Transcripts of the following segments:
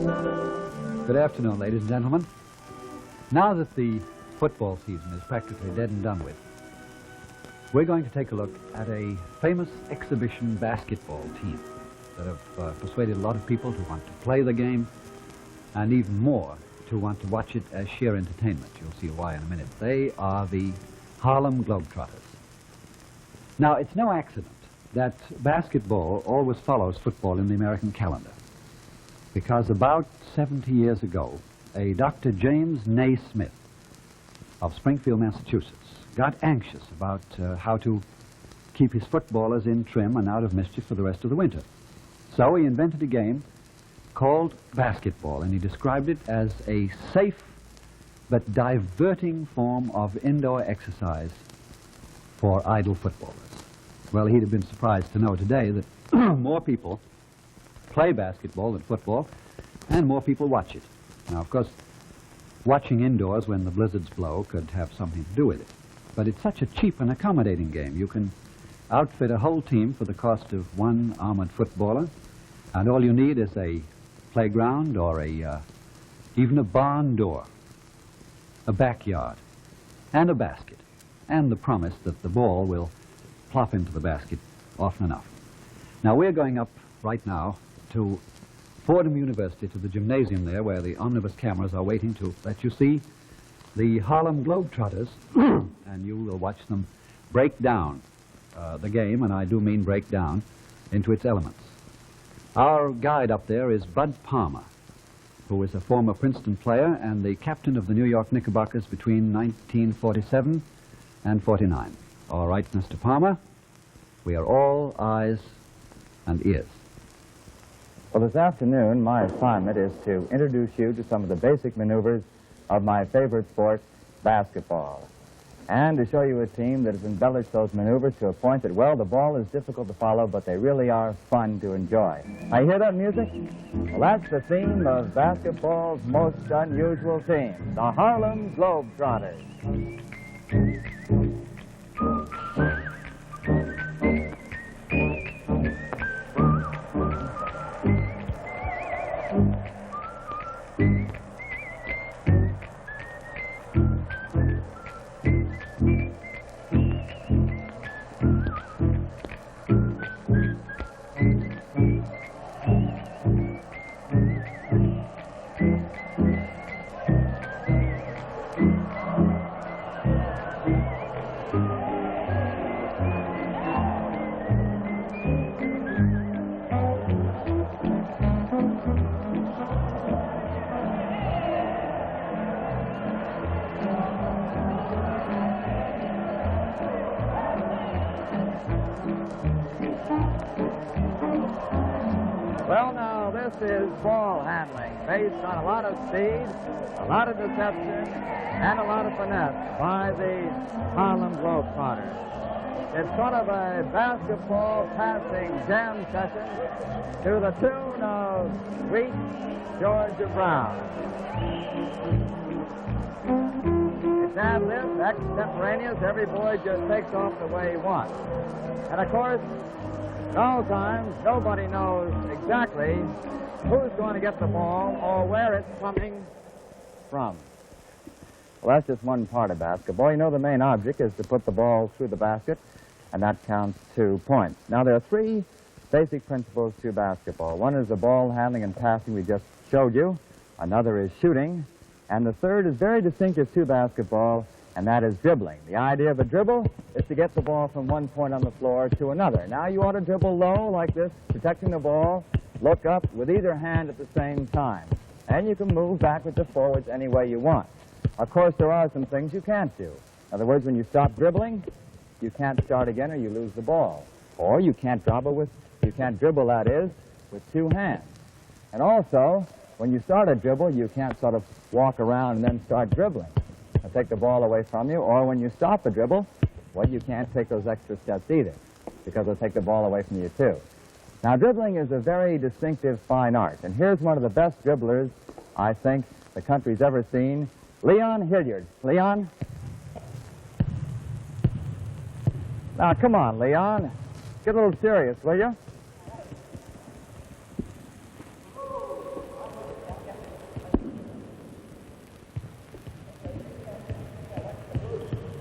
Good afternoon, ladies and gentlemen. Now that the football season is practically dead and done with, we're going to take a look at a famous exhibition basketball team that have persuaded a lot of people to want to play the game, and even more to want to watch it as sheer entertainment. You'll see why in a minute. They are the Harlem Globetrotters. Now, it's no accident that basketball always follows football in the American calendar, because about 70 years ago, a Dr. James Naismith of Springfield, Massachusetts, got anxious about how to keep his footballers in trim and out of mischief for the rest of the winter. So he invented a game called basketball, and he described it as a safe but diverting form of indoor exercise for idle footballers. Well, he'd have been surprised to know today that more people play basketball than football, and more people watch it. Now, of course, watching indoors when the blizzards blow could have something to do with it. But it's such a cheap and accommodating game. You can outfit a whole team for the cost of one armored footballer, and all you need is a playground or even a barn door, a backyard, and a basket, and the promise that the ball will plop into the basket often enough. Now, we're going up right now to Fordham University, to the gymnasium there, where the Omnibus cameras are waiting to let you see the Harlem Globetrotters, and you will watch them break down the game, and I do mean break down, into its elements. Our guide up there is Bud Palmer, who is a former Princeton player and the captain of the New York Knickerbockers between 1947 and 49. All right, Mr. Palmer, we are all eyes and ears. Well, this afternoon, my assignment is to introduce you to some of the basic maneuvers of my favorite sport, basketball, and to show you a team that has embellished those maneuvers to a point that, well, the ball is difficult to follow, but they really are fun to enjoy. Now, you hear that music? Well, that's the theme of basketball's most unusual team, the Harlem Globetrotters. Well, now, this is ball handling based on a lot of speed, a lot of deception, and a lot of finesse by the Harlem Globetrotters. It's sort of a basketball passing jam session to the tune of Sweet Georgia Brown. It's ad-lib, extemporaneous, every boy just takes off the way he wants. And, of course, at all times, nobody knows exactly who's going to get the ball or where it's coming from. Well, that's just one part of basketball. You know, the main object is to put the ball through the basket, and that counts 2 points. Now, there are 3 basic principles to basketball. One is the ball handling and passing we just showed you. Another is shooting. And the third is very distinctive to basketball, and that is dribbling. The idea of a dribble is to get the ball from one point on the floor to another. Now, you ought to dribble low like this, protecting the ball, look up with either hand at the same time. And you can move backwards or forwards any way you want. Of course, there are some things you can't do. In other words, when you stop dribbling, you can't start again or you lose the ball. Or you can't dribble, that is, with 2 hands. And also, when you start a dribble, you can't sort of walk around and then start dribbling. I'll take the ball away from you, or when you stop the dribble, well, you can't take those extra steps either, because it'll take the ball away from you, too. Now, dribbling is a very distinctive fine art, and here's one of the best dribblers I think the country's ever seen, Leon Hilliard. Leon? Now, come on, Leon. Get a little serious, will you?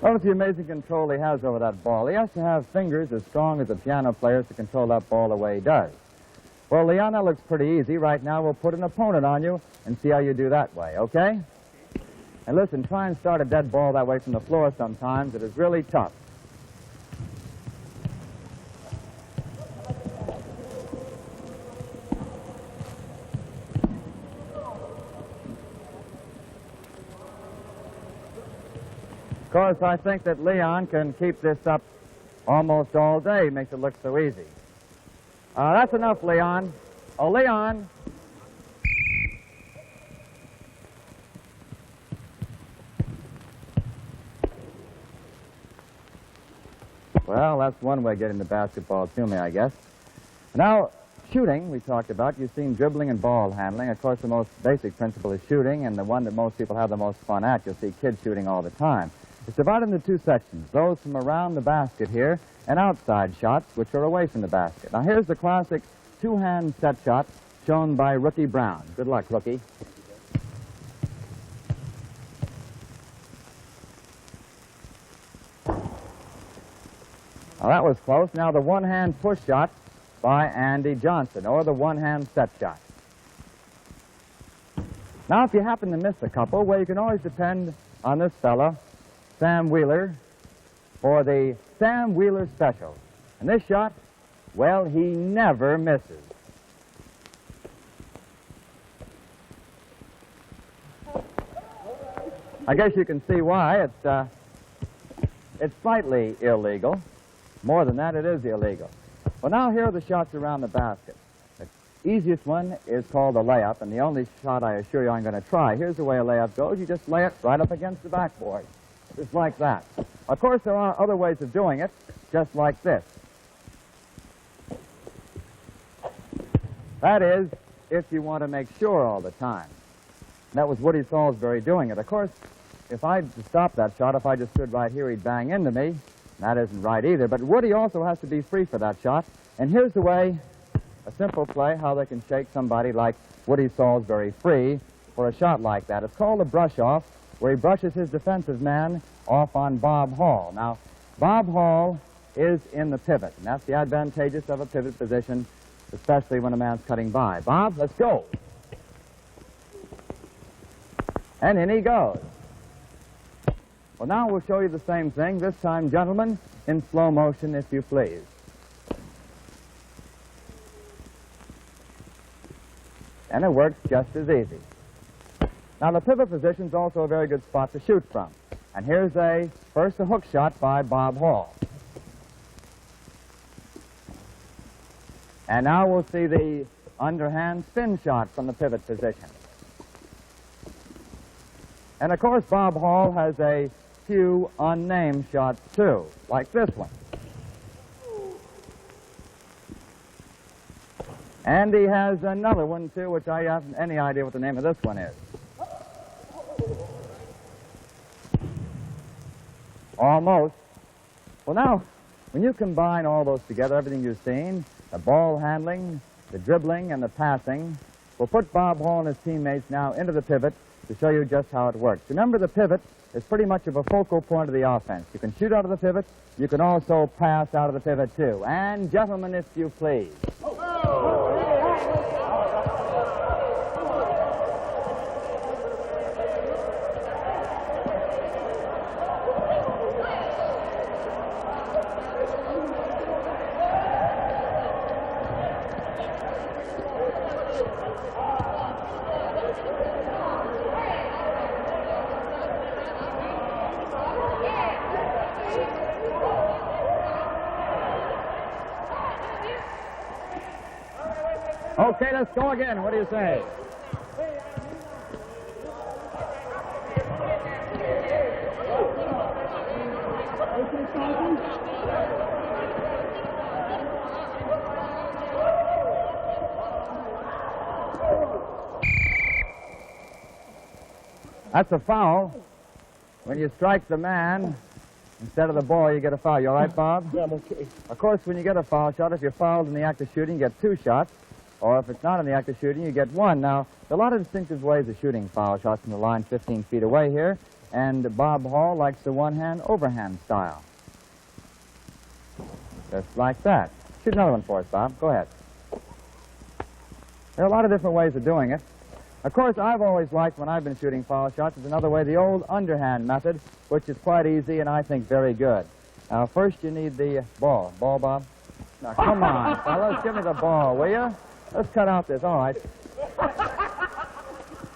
Notice the amazing control he has over that ball. He has to have fingers as strong as a piano player to control that ball the way he does. Well, Leon, that looks pretty easy. Right now, we'll put an opponent on you and see how you do that way, okay? And listen, try and start a dead ball that way from the floor sometimes. It is really tough. Of course, I think that Leon can keep this up almost all day. It makes it look so easy. That's enough, Leon. Oh, Leon. Well, that's one way of getting the basketball to me, I guess. Now, shooting, we talked about. You've seen dribbling and ball handling. Of course, the most basic principle is shooting, and the one that most people have the most fun at. You'll see kids shooting all the time. It's divided into two sections, those from around the basket here and outside shots, which are away from the basket. Now, here's the classic two-hand set shot shown by Rookie Brown. Good luck, Rookie. Now, that was close. Now, the one-hand push shot by Andy Johnson, or the one-hand set shot. Now, if you happen to miss a couple, well, you can always depend on this fella, Sam Wheeler, for the Sam Wheeler special. And this shot, well, he never misses. I guess you can see why. It's slightly illegal. More than that, it is illegal. Well, now here are the shots around the basket. The easiest one is called a layup, and the only shot I assure you I'm going to try. Here's the way a layup goes. You just lay it right up against the backboard. Just like that. Of course, there are other ways of doing it, just like this. That is, if you want to make sure all the time. That was Woody Salisbury doing it. Of course, if I stopped that shot, if I just stood right here, he'd bang into me. That isn't right either. But Woody also has to be free for that shot. And here's the way, a simple play, how they can shake somebody like Woody Salisbury free for a shot like that. It's called a brush-off, where he brushes his defensive man off on Bob Hall. Now, Bob Hall is in the pivot, and that's the advantageous of a pivot position, especially when a man's cutting by. Bob, let's go. And in he goes. Well, now we'll show you the same thing, this time, gentlemen, in slow motion, if you please. And it works just as easy. Now, the pivot position is also a very good spot to shoot from. And here's first a hook shot by Bob Hall. And now we'll see the underhand spin shot from the pivot position. And, of course, Bob Hall has a few unnamed shots, too, like this one. And he has another one, too, which I haven't any idea what the name of this one is. Almost. Well, now, when you combine all those together, everything you've seen, the ball handling, the dribbling, and the passing, we'll put Bob Hall and his teammates now into the pivot to show you just how it works. Remember, the pivot is pretty much of a focal point of the offense. You can shoot out of the pivot. You can also pass out of the pivot, too. And, gentlemen, if you please. Okay, let's go again. What do you say? That's a foul. When you strike the man instead of the ball, you get a foul. You all right, Bob? Yeah, I'm okay. Of course, when you get a foul shot, if you're fouled in the act of shooting, you get 2 shots. Or if it's not in the act of shooting, you get 1. Now, there are a lot of distinctive ways of shooting foul shots from the line 15 feet away here. And Bob Hall likes the one-hand overhand style. Just like that. Shoot another one for us, Bob. Go ahead. There are a lot of different ways of doing it. Of course, I've always liked, when I've been shooting foul shots, is another way, the old underhand method, which is quite easy and I think very good. Now, first you need the ball. Ball, Bob? Now, come on, fellas, give me the ball, will you? Let's cut out this. All right.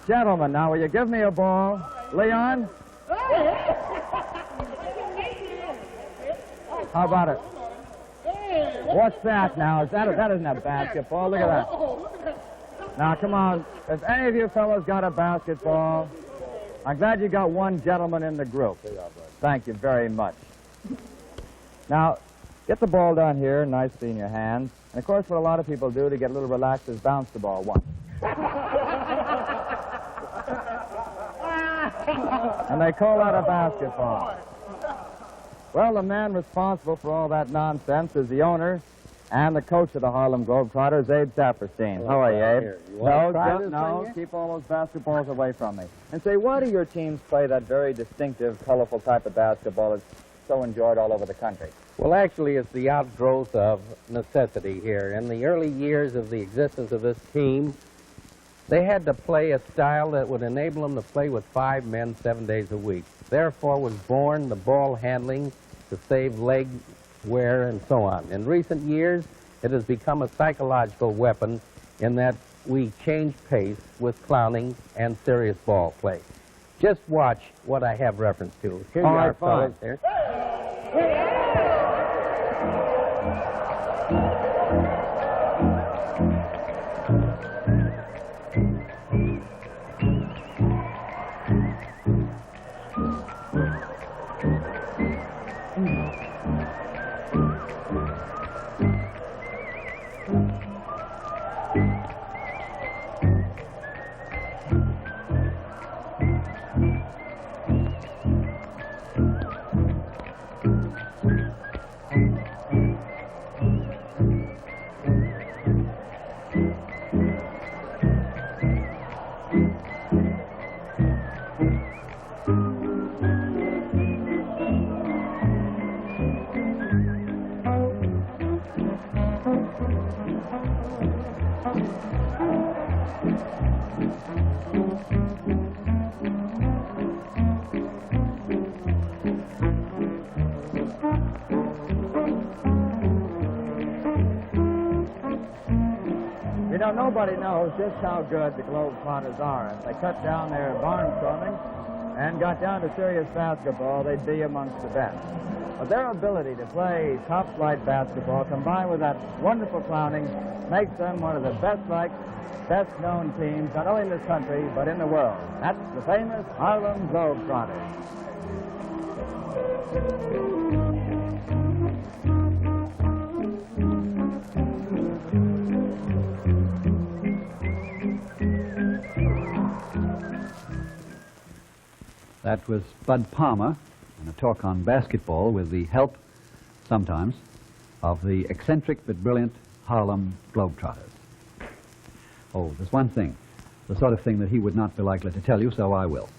Gentlemen, now, will you give me a ball? Leon? How about it? What's that now? That isn't a basketball. Look at that. Now, come on. If any of you fellows got a basketball, I'm glad you got one gentleman in the group. Thank you very much. Now, get the ball down here nicely in your hands. And, of course, what a lot of people do to get a little relaxed is bounce the ball once. And they call that a basketball. Well, the man responsible for all that nonsense is the owner and the coach of the Harlem Globetrotters, Abe Saperstein. How are you, Abe? No, keep all those basketballs away from me. And say, why do your teams play that very distinctive, colorful type of basketball that's so enjoyed all over the country? Well, actually, it's the outgrowth of necessity here. In the early years of the existence of this team, they had to play a style that would enable them to play with 5 men 7 days a week. Therefore was born the ball handling to save leg wear and so on. In recent years, it has become a psychological weapon in that we change pace with clowning and serious ball play. Just watch what I have reference to. Here you are, fellas. Here. You know, nobody knows just how good the Globetrotters are. If they cut down their barnstorming and got down to serious basketball, they'd be amongst the best. But their ability to play top-flight basketball combined with that wonderful clowning makes them one of the best-liked, best-known teams, not only in this country, but in the world. That's the famous Harlem Globetrotters. That was Bud Palmer in a talk on basketball with the help, sometimes, of the eccentric but brilliant Harlem Globetrotters. Oh, there's one thing, the sort of thing that he would not be likely to tell you, so I will.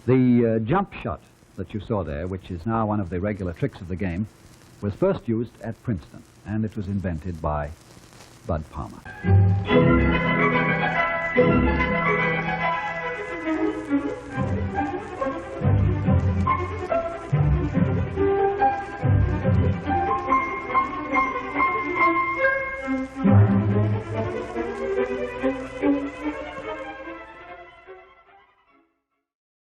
The jump shot that you saw there, which is now one of the regular tricks of the game, was first used at Princeton, and it was invented by Bud Palmer.